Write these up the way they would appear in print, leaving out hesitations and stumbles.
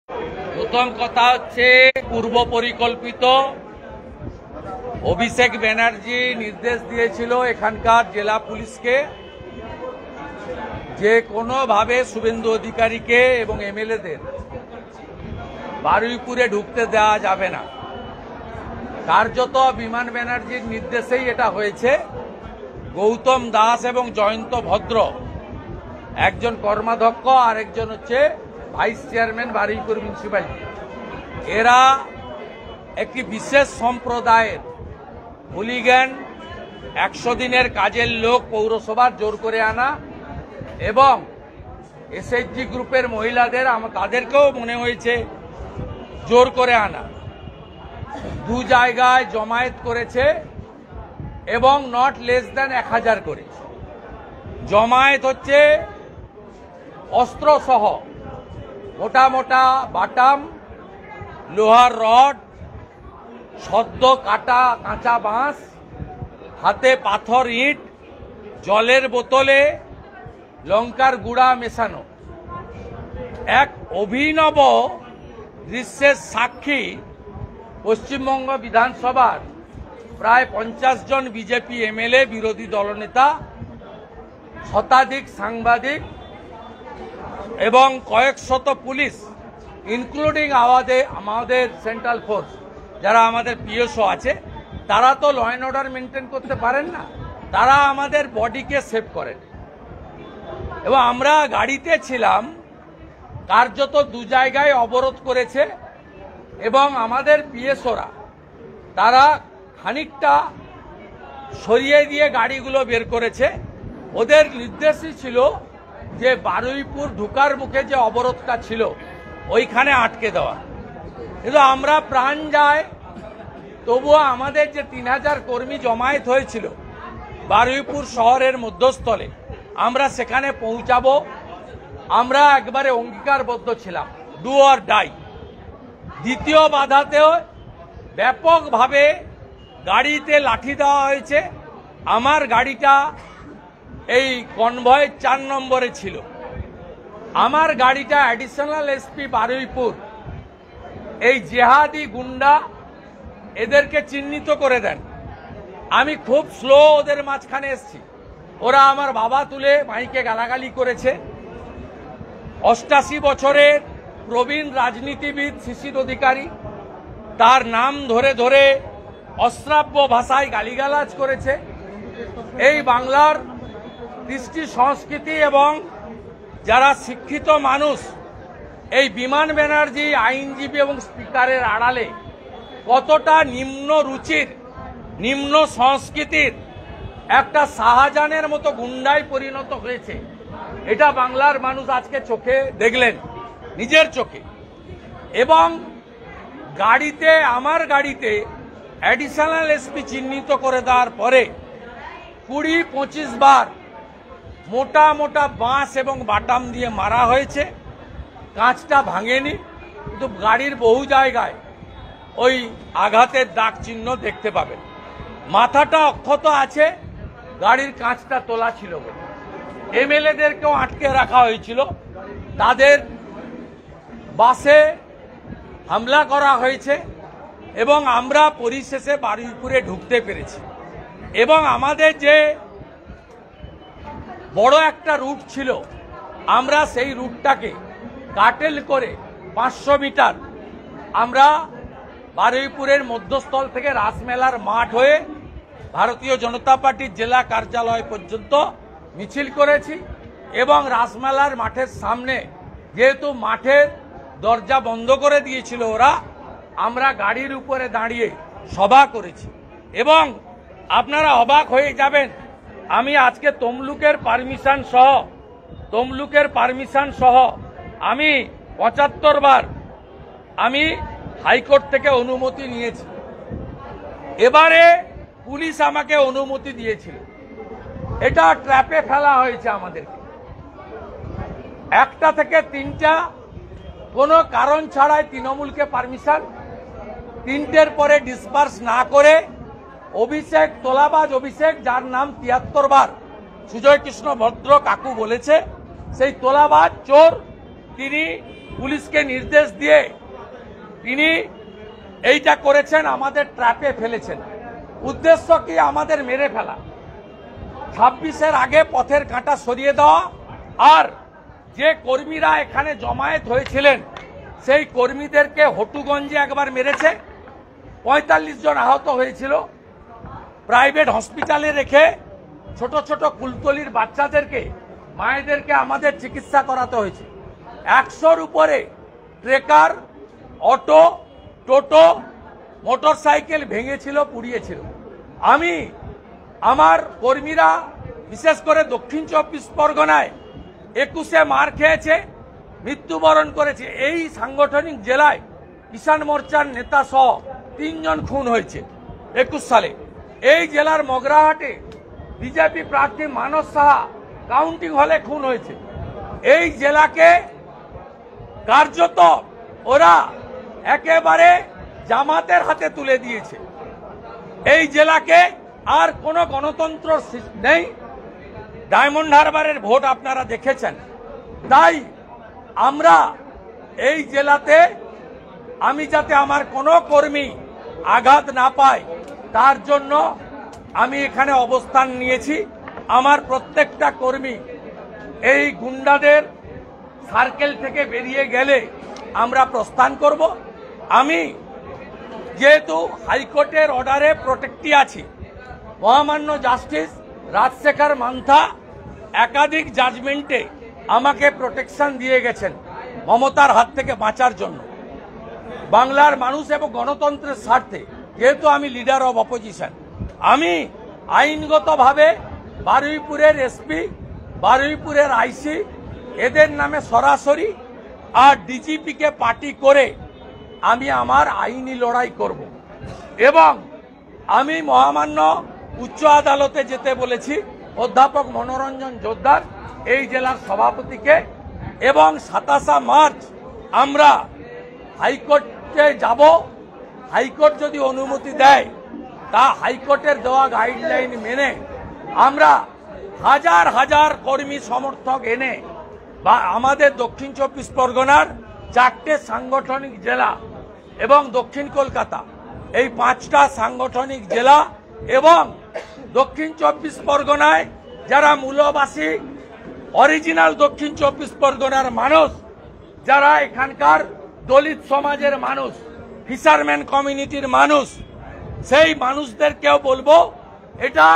প্রথম কথা হচ্ছে পূর্ব পরিকল্পিত অভিষেক ব্যানার্জি নির্দেশ দিয়েছিল এখানকার জেলা পুলিশকে যে কোনোভাবে শুভেন্দু অধিকারীকে এবং এমএলএদের বারুইপুরে ঢুকতে দেওয়া যাবে না। কার্যত বিমান ব্যানার্জির নির্দেশেই এটা হয়েছে। গৌতম দাস এবং জয়ন্ত ভদ্র একজন কর্মাধ্যক্ষ আর একজন হচ্ছে ভাইস চেয়ারম্যান বারুইপুর মিউনিসিপ্যালিটি, এরা একটি বিশেষ সম্প্রদায়ের হুলিগ্যান 100 দিনের কাজের লোক পৌরসভার জোর করে আনা এবং এসএইচজি গ্রুপের মহিলাদের তাদেরকেও মনে হয়েছে জোর করে আনা, দু জায়গায় জমায়েত করেছে এবং নট লেস দ্যান 1000 করে। জমায়েত হচ্ছে অস্ত্র সহ মোটা মোটা বাটাম, লোহার রড, সদ্য কাটা কাঁচা বাঁশ, হাতে পাথর, ইট, জলের বোতলে লঙ্কার গুঁড়া মেশানো এক অভিনব দৃশ্যের সাক্ষী পশ্চিমবঙ্গ বিধানসভার প্রায় 50 জন বিজেপি এমএলএ, বিরোধী দলনেতা, শতাধিক সাংবাদিক এবং কয়েক শত পুলিশ, ইনক্লুডিং আমাদের সেন্ট্রাল ফোর্স যারা আমাদের পিএসও আছে, তারা তো ল অ্যান্ড অর্ডার মেনটেন করতে পারেন না, তারা আমাদের বডিকে সেভ করেন। এবং আমরা গাড়িতে ছিলাম, কার্যত দু জায়গায় অবরোধ করেছে এবং আমাদের পিএসওরা তারা খানিকটা সরিয়ে দিয়ে গাড়িগুলো বের করেছে। ওদের নির্দেশই ছিল যে বারুইপুর ঢুকার মুখে যে অবরোধটা ছিল ওইখানে আটকে দেওয়া। কিন্তু আমরা প্রাণ যায়, তবুও আমাদের যে 3000 কর্মী জমায়েত হয়েছিল বারুইপুর শহরের মধ্যস্থলে, আমরা সেখানে পৌঁছাবো, আমরা একবারে অঙ্গীকারবদ্ধ ছিলাম, ডু অর ডাই। দ্বিতীয় বাধাতেও ব্যাপকভাবে গাড়িতে লাঠি দেওয়া হয়েছে। আমার গাড়িটা এই কনভয় 4 নম্বরে ছিল। আমার গাড়িটা অ্যাডিশনাল এসপি বারুইপুর এই জেহাদি গুন্ডা এদেরকে চিহ্নিত করে দেন। আমি খুব স্লো ওদের মাঝখানে এসছি, ওরা আমার বাবা তুলে মাইকে গালাগালি করেছে। 88 বছরের প্রবীণ রাজনীতিবিদ শিশির অধিকারী, তার নাম ধরে ধরে অশ্রাব্য ভাষায় গালিগালাজ করেছে। এই বাংলার কৃষ্টি সংস্কৃতি এবং যারা শিক্ষিত মানুষ, এই বিমান ব্যানার্জি আইনজীবী এবং স্পিকারের আড়ালে কতটা নিম্ন রুচির, নিম্ন সংস্কৃতির একটা শাহজাহানের মতো গুন্ডায় পরিণত হয়েছে, এটা বাংলার মানুষ আজকে চোখে দেখলেন, নিজের চোখে। এবং গাড়িতে, আমার গাড়িতে অ্যাডিশনাল এসপি চিহ্নিত করে দেওয়ার পরে 20-25 বার মোটা মোটা বাঁশ এবং বাটাম দিয়ে মারা হয়েছে। কাঁচটা ভাঙেনি, কিন্তু গাড়ির বহু জায়গায় ওই আঘাতের দাগ চিহ্ন দেখতে পাবেন। মাথাটা অক্ষত আছে, গাড়ির কাঁচটা তোলা ছিল বলে। এমএলএদেরকেও আটকে রাখা হয়েছিল, তাদের বাসে হামলা করা হয়েছে এবং আমরা পরিশেষে বারুইপুরে ঢুকতে পেরেছি। এবং আমাদের যে বড় একটা রুট ছিল, আমরা সেই রুটটাকে কাটেল করে 500 মিটার আমরা বারুইপুরের মধ্যস্থল থেকে রাসমেলার মাঠ হয়ে ভারতীয় জনতা পার্টির জেলা কার্যালয় পর্যন্ত মিছিল করেছি। এবং রাসমেলার মাঠের সামনে, যেহেতু মাঠের দরজা বন্ধ করে দিয়েছিল ওরা, আমরা গাড়ির উপরে দাঁড়িয়ে সভা করেছি। এবং আপনারা অবাক হয়ে যাবেন, আমি আজকে তমলুকের পারমিশন সহ আমি 75 বার আমি হাইকোর্ট থেকে অনুমতি নিয়েছি। এবারে পুলিশ আমাকে অনুমতি দিয়েছিল। এটা ট্র্যাপে ফেলা হয়েছে আমাদেরকে। 1টা থেকে 3টা কোনো কারণ ছাড়াই তৃণমূলকে পারমিশন, 3টের পরে ডিসপার্স না করে অভিষেক, তোলাবাজ অভিষেক, যার নাম 73 বার সুজয় কৃষ্ণ ভদ্র কাকু বলেছে, সেই তোলাবাজ চোর তিনি পুলিশকে নির্দেশ দিয়ে তিনি এইটা করেছেন, আমাদের ট্র্যাপে ফেলেছেন। উদ্দেশ্য কি? আমাদের মেরে ফেলা। 26-এর আগে পথের কাঁটা সরিয়ে দেওয়া। আর যে কর্মীরা এখানে জমায়েত হয়েছিলেন সেই কর্মীদেরকে হটুগঞ্জে একবার মেরেছে, 45 জন আহত হয়েছিল। প্রাইভেট হসপিটালে রেখে ছোট ছোট কুলতলির বাচ্চাদেরকে, মায়েদেরকে আমাদের চিকিৎসা করাতে হয়েছে। 100-র উপরে ট্রেকার, অটো, টোটো, মোটরসাইকেল ভেঙেছিল, পুড়িয়েছিল। আমি, আমার কর্মীরা, বিশেষ করে দক্ষিণ 24 পরগনায় 21-এ মার খেয়েছে, মৃত্যুবরণ করেছে। এই সাংগঠনিক জেলায় কিষাণ মোর্চার নেতা সহ 3 জন খুন হয়েছে 21 সালে। এই জেলার মগরাহাটে বিজেপি প্রার্থী মানস সাহা কাউন্টিং হলে খুন হয়েছে। এই জেলাকে কার্যত ওরা একেবারে জামাতের হাতে তুলে দিয়েছে। এই জেলাকে আর কোনো গণতন্ত্র নেই। ডায়মন্ড হারবারের ভোট আপনারা দেখেছেন। তাই আমরা এই জেলাতে, আমি যাতে আমার কোনো কর্মী আঘাত না পায় তার জন্য আমি এখানে অবস্থান নিয়েছি। আমার প্রত্যেকটা কর্মী এই গুন্ডাদের সার্কেল থেকে বেরিয়ে গেলে আমরা প্রস্থান করব। আমি যেহেতু হাইকোর্টের অর্ডারে প্রোটেক্টি আছি, মহামান্য জাস্টিস রাজশেখর মান্থা একাধিক জাজমেন্টে আমাকে প্রোটেকশন দিয়ে গেছেন মমতার হাত থেকে বাঁচার জন্য, বাংলার মানুষ এবং গণতন্ত্রের স্বার্থে। যেহেতু আমি লিডার অব অপোজিশন, আমি আইনগতভাবে বারুইপুরের এসপি, বারুইপুরের আইসি এদের নামে সরাসরি আর ডিজিপিকে পার্টি করে আমি আমার আইনি লড়াই করব। এবং আমি মহামান্য উচ্চ আদালতে যেতে বলেছি অধ্যাপক মনোরঞ্জন জোদ্দার, এই জেলার সভাপতিকে। এবং 27 মার্চ আমরা হাইকোর্টে যাব। হাইকোর্ট যদি অনুমতি দেয়, তা হাইকোর্টের দেওয়া গাইডলাইন মেনে আমরা হাজার হাজার কর্মী সমর্থক এনে বা আমাদের দক্ষিণ 24 পরগনার 4টে সাংগঠনিক জেলা এবং দক্ষিণ কলকাতা, এই 5টা সাংগঠনিক জেলা এবং দক্ষিণ 24 পরগনায় যারা মূলবাসী, অরিজিনাল দক্ষিণ 24 পরগনার মানুষ, যারা এখানকার দলিত সমাজের মানুষ, ফিশারম্যান কমিউনিটির মানুষ, সেই মানুষদেরকেও বলবো এটা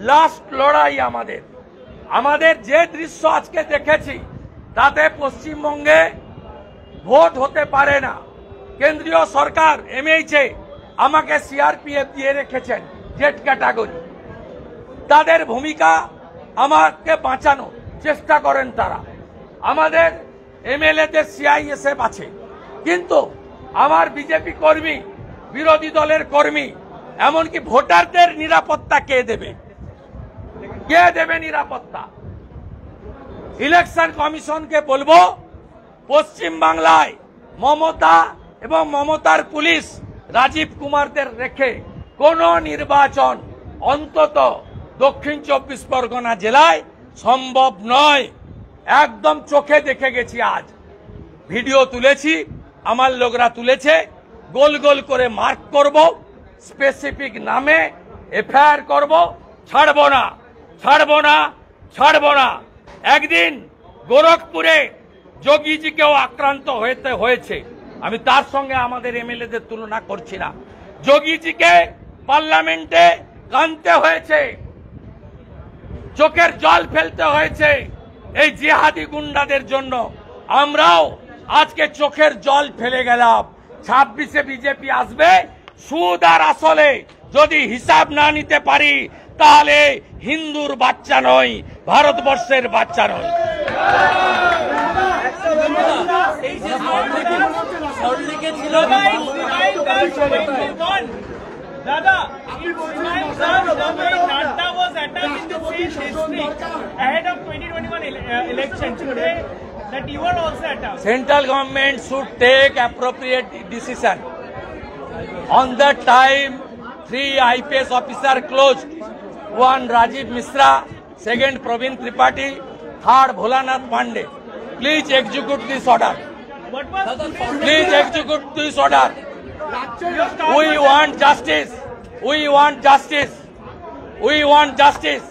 লাস্ট লড়াই আমাদের। আমাদের যে দৃশ্য আজকে দেখেছি তাতে পশ্চিমবঙ্গে ভোট হতে পারে না। কেন্দ্রীয় সরকার এমএইচে আমাকে সিআরপিএফ দিয়ে রেখেছেন, জেড ক্যাটাগরি। তাদের ভূমিকা আমাকে বাঁচানো চেষ্টা করেন তারা। আমাদের এমএলএদের সিআইএসএফ আছে, কিন্তু আমার বিজেপি কর্মী, বিরোধী দলের কর্মী, এমনকি ভোটারদের নিরাপত্তা কে দেবে? কে দেবে নিরাপত্তা? ইলেকশন কমিশনকে বলবো পশ্চিম বাংলায় মমতা এবং মমতার পুলিশ রাজীব কুমারদের রেখে কোনো নির্বাচন অন্তত দক্ষিণ 24 পরগনা জেলায় সম্ভব নয়। একদম চোখে দেখে গেছি, আজ ভিডিও তুলেছি, আমার লোকরা তুলেছে। গোল গোল করে মার্ক করব, স্পেসিফিক নামে এফআইআর করব। ছাড়বো না, ছাড়বো না, ছাড়বো না। একদিন গোরখপুরে যোগীজিকেও আক্রান্ত হয়েছে। আমি তার সঙ্গে আমাদের এমএলএদের তুলনা করছি না। যোগীজিকে পার্লামেন্টে কাঁদতে হয়েছে, চোখের জল ফেলতে হয়েছে এই জিহাদি গুন্ডাদের জন্য। আমরাও আজকে চোখের জল ফেলে গেলাম। 26-এ বিজেপি আসবে। সুদ আর আসলে যদি হিসাব না নিতে পারি তাহলে হিন্দুর বাচ্চা নয়, ভারতবর্ষের বাচ্চা নয়। Dada, it's my son, Nanda was attacked in the same district ahead of 2021 elections. Today, that you are also attacked. Central government should take appropriate decision. On that time, 3 IPS officers closed. 1 Rajiv Misra, 2nd Praveen Tripathi, 3rd Bholanath Pandey. Please execute this order. What was Please execute this order. We want justice. We want justice. We want justice.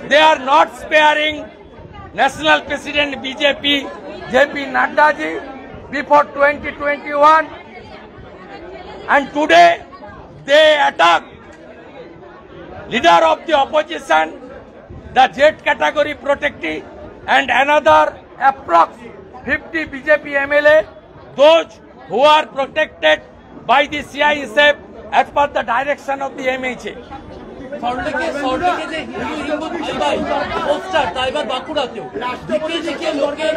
They are not sparing National President BJP, JP Nadda ji, before 2021. And today they attack leader of the opposition, the Z category protectee, and another approx 50 BJP MLA, those who are protected by the CISF as per the direction of the MHA. সরলেকে যে হিন্দু ভাই ভাই poster তা এবার বাঁকুড়াতেও দিকে দিকে লোকে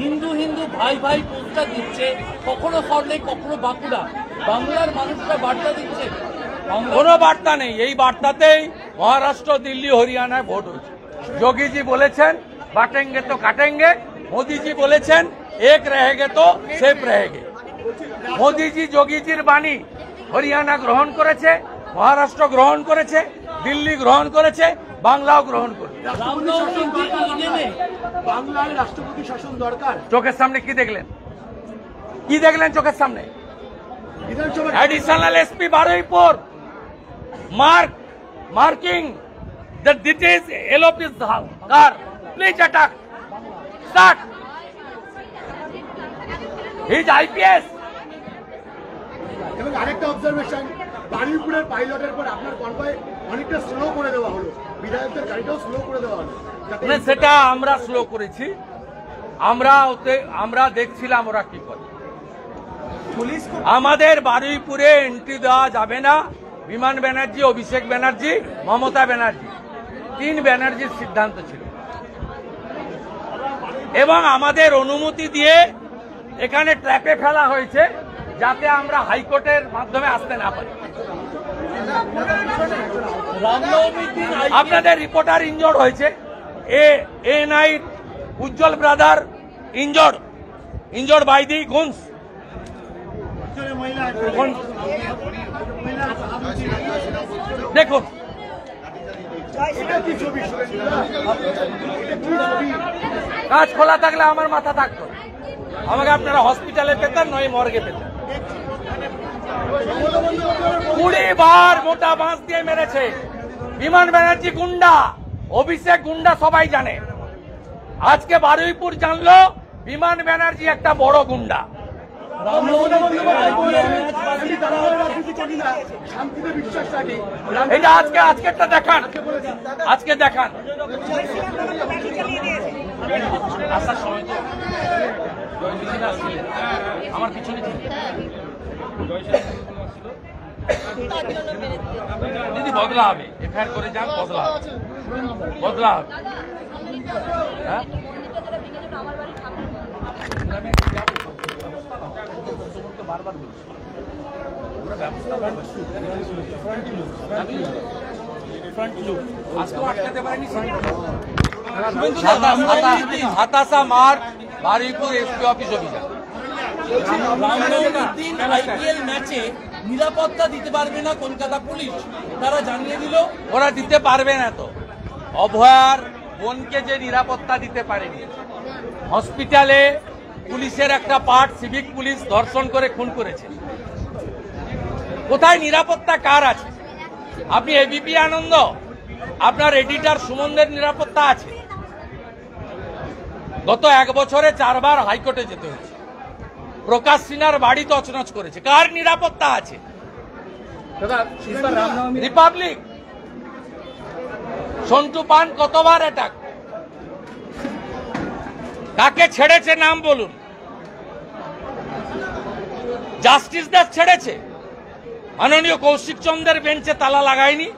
হিন্দু ভাই ভাই পোস্টার দিচ্ছে, কখনো সরলেক কখনো বাঁকুড়া। বাংলার মানুষরা বার্তা দিচ্ছে, কোনো বার্তা নেই। এই বার্তাতেই মহারাষ্ট্র, দিল্লি, হরিয়ানায় ভোট হয়েছে। যোগীজি বলেছেন বাটেঙ্গে তো কাটেঙ্গে, মোদীজি বলেছেন এক रहेगे তো সেফ रहेगे। মোদীজি যোগীজির বাণী হরিয়ানা গ্রহণ করেছে, মহারাষ্ট্র গ্রহণ করেছে, দিল্লি গ্রহণ করেছে, বাংলাও গ্রহণ করেছে। বাংলায় রাষ্ট্রপতি শাসন দরকার। চোখের সামনে কি দেখলেন? কি দেখলেন চোখের সামনে? বিধানসভা Additional SP Baruipur marking that this is LOP's car. Please attack. Start. He is IPS. এবং আরেকটা অবজারভেশন, বারুইপুরের পাইলটের পর আপনার কনভয় অনেকটা স্লো করে দেওয়া হলো, বিধায়কদের গাড়িটাও স্লো করে দেওয়া হলো। মানে সেটা আমরা স্লো করেছি, আমরা দেখছিলাম ওরা কি করে। আমাদের বারুইপুরে এন্ট্রি দেওয়া যাবে না। বিমান ব্যানার্জি, অভিষেক ব্যানার্জি, মমতা ব্যানার্জি, 3 ব্যানার্জির সিদ্ধান্ত ছিল এবং আমাদের অনুমতি দিয়ে এখানে ট্র্যাপে ফেলা হয়েছে যাতে আমরা হাইকোর্টের মাধ্যমে আসতে না পারি। আপনাদের রিপোর্টার ইনজোর্ড হয়েছে, ANI Ujjwal brother injured by the goons. দেখুন কাজ খোলা থাকলে আমার মাথা থাকতো, আমাকে আপনারা হসপিটালে পেতেন, নয় মর্গে পেতেন। 20 বার মোটা বাঁশ দিয়ে মেরেছে। বিমান ব্যানার্জি গুন্ডা, অভিষেক গুন্ডা, সবাই জানে। আজকে বারুইপুর জানলো বিমান ব্যানার্জি একটা বড় গুন্ডা। এটা আজকেরটা দেখান, আজকে দেখান। আসার সময় তো আমার পিছনে দিদি বদলা হবে, এফআইআর করে যান, বদলা হবে। হ্যাঁ বারবার বলছি আজকেও আটকাতে পারেনি। 27 মার্চ বারুইপুর এসপি অফিস অভিযান। আইপিএল ম্যাচে নিরাপত্তা দিতে পারবে না কলকাতা পুলিশ, তারা জানিয়ে দিল। ওরা দিতে পারবে না তো। অভয়ার বোনকে যে নিরাপত্তা দিতে পারেনি, হসপিটালে পুলিশের একটা পার্ট সিভিক পুলিশ ধর্ষণ করে খুন করেছে, কোথায় নিরাপত্তা কার আছে? আপনি এবিপি আনন্দ, আপনার এডিটর সুমনদের নিরাপত্তা আছে? গত 1 বছরে 4 বার হাইকোর্টে যেতে হয়েছে। প্রকাশ সিনহার বাড়ি তছনছ করেছে, কার নিরাপত্তা আছে? রিপাবলিক। সন্টু পান কতবার অ্যাটাক, কাকে ছেড়েছে নাম বলুন? জাস্টিস দাস ছেড়েছে, মাননীয় কৌশিক চন্দ্রের বেঞ্চে তালা লাগায়নি,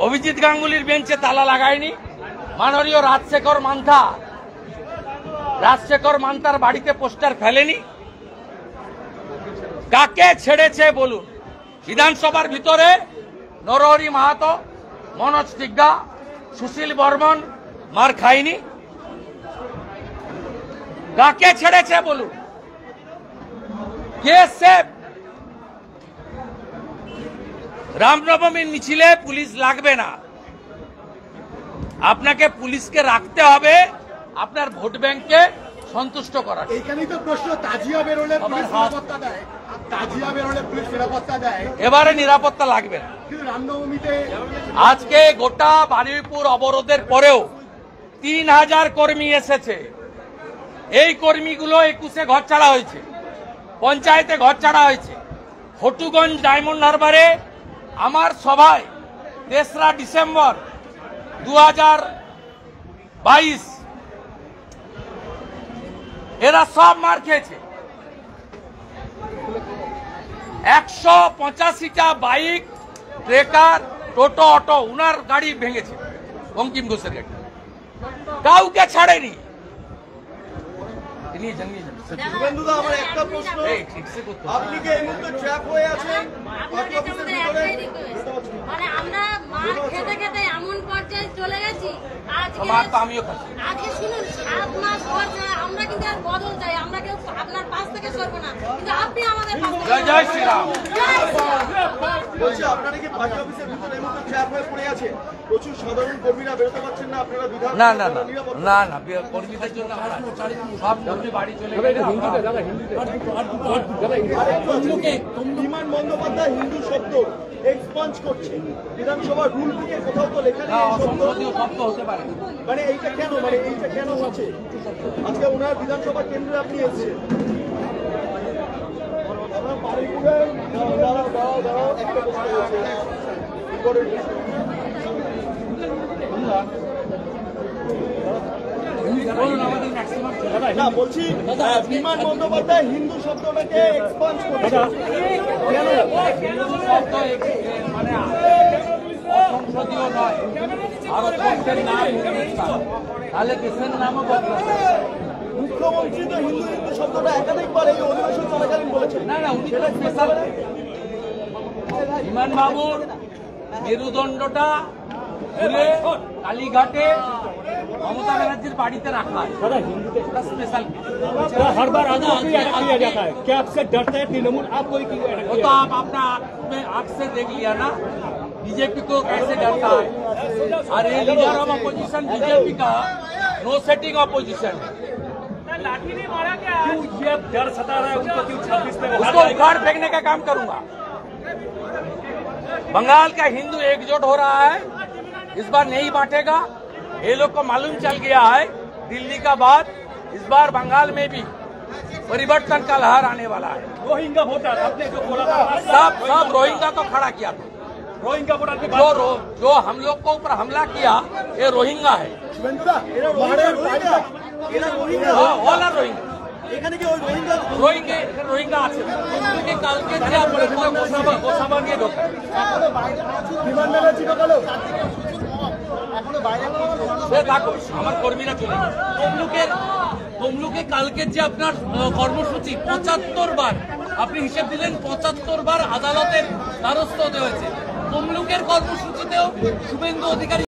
অভিজিৎ গাঙ্গুলির বেঞ্চে তালা লাগায়নি, মাননীয় রাজশেখর মান্তার বাড়িতে পোস্টার ফেলেনি। কাকে ছেড়েছে বলুন? বিধানসভার ভিতরে নরহরি মাহাতো, মনোজ টিগ্গা, সুশীল বর্মন মার খায়নি। কাকে ছেড়েছে বলুন? কে সেফ? রামনবমীর মিছিলে পুলিশ লাগবে না, আপনাকে পুলিশকে রাখতে হবে আপনার ভোট ব্যাংককে সন্তুষ্ট করা। এইখানেই তো প্রশ্ন, তাজিয়া বেরোলে পুলিশ নিরাপত্তা দেয়, তাজিয়া বেরোলে পুলিশ নিরাপত্তা দেয়, এবারে নিরাপত্তা লাগবে না। কিন্তু রামনবমীতে আজকে গোটা বারুইপুর অবরোধের পরেও 3000 কর্মী এসেছে। এই কর্মীগুলো 21-এ ঘর ছাড়া হয়েছে, পঞ্চায়েতে ঘর ছাড়া হয়েছে। ফটুগঞ্জ ডায়মন্ড হারবারে আমার সভায় 3রা ডিসেম্বর 2022 এরা সব মার খেয়েছে। 185টা বাইক, ট্রেকার, টোটো, অটো উনার গাড়ি ভেঙেছে, বঙ্কিম ঘোষের গাড়ি, কাউকে ছাড়েনি। শুভেন্দুদা, আমার একটা প্রশ্ন, আপনি কি এই মুহূর্তে ট্র্যাপ হয়ে আছেন? পার্টি অফিসের ভিতরে মানে আমরা মার খেতে খেতে এমন পর্যায়ে চলে গেছি, আমিও আজকে শুনুন 7 মাস পর আমরা কিন্তু আর বদল চাই, আমরা কেউ আপনার পাশ থেকে সরবো না, কিন্তু আপনি আমাদের পাশ থেকে। জয় জয় শ্রীরাম। বলছি, আপনারা কি পার্টি অফিসের ভিতরে এই মুহূর্তে ট্র্যাপ হয়ে পড়ে আছে? প্রচুর সাধারণ কর্মীরা বেরোতে পারছেন না, আপনারা বিধান না না না না না কর্মীদের জন্য সব কর্মী বাড়ি চলে গেছে। বিমান বন্দ্যোপাধ্যায় হিন্দু শব্দ এক্সপাঞ্জ করছে, বিধানসভার রুল বুকে কোথাও তো লেখা নেই এই শব্দ। অসংসদীয় শব্দ হতে পারে। মানে এইটা কেন হচ্ছে? আজকে ওনার বিধানসভা কেন্দ্রে আপনি এসেছেন, আমরা বারুইপুরে দাঁড়াও একটা প্রশ্ন হয়েছে। না বলছি, বিমান বন্দ্যোপাধ্যায় হিন্দু শব্দটাকে এক্সপান্স করছে। মানে অসংসদীয় নয়, ভারতবর্ষের নাম হিন্দুস্তান, তাহলে দেশের নামও বদলাতে হবে। মুখ্যমন্ত্রী তো হিন্দু শব্দটা একাধিকবার এই অধিবেশন চলাকালীন বলেছেন। না না, উনি তো স্পেশাল বিমান বাবুর মেরুদণ্ডটা ঘুরে কালীঘাটে ममता बनर्जी बाड़ीते रखा है, स्पेशल। हर बार किया जाता है, क्या आपसे डरते हैं तृणमूल? आप कोई वो तो आप अपना आंख से देख लिया ना, बीजेपी को कैसे डरता है। और ये लीडर ऑफ अपोजिशन बीजेपी का नो सेटिंग अपोजिशन है। लाठी ने मारा क्या? ये डर सता रहा है उनको, क्यों 26 में उसको उखाड़ फेंकने का काम करूंगा। बंगाल का हिंदू एकजुट हो रहा है, इस बार नहीं बांटेगा। ये लोग को मालूम चल गया है दिल्ली का बाद इस बार बंगाल में भी परिवर्तन का लहर आने वाला है। रोहिंगा वोटर आपने जो बोला था, सब रोहिंगा को खड़ा किया था। रोहिंगा वोटर की जो हम लोग को ऊपर हमला किया ये रोहिंगा है। रोहिंगा এখানে কি ওই রোহিঙ্গা রোহিঙ্গা আছে। কালকে গোসাবা নিয়ে ঢোকা বিমান মেলে চিরকালো আমার কর্মীরা চলে তমলুকে কালকের যে আপনার কর্মসূচি 75 বার আপনি হিসেব দিলেন, 75 বার আদালতের দ্বারস্থ হতে হয়েছে। তমলুকের কর্মসূচিতেও শুভেন্দু অধিকারী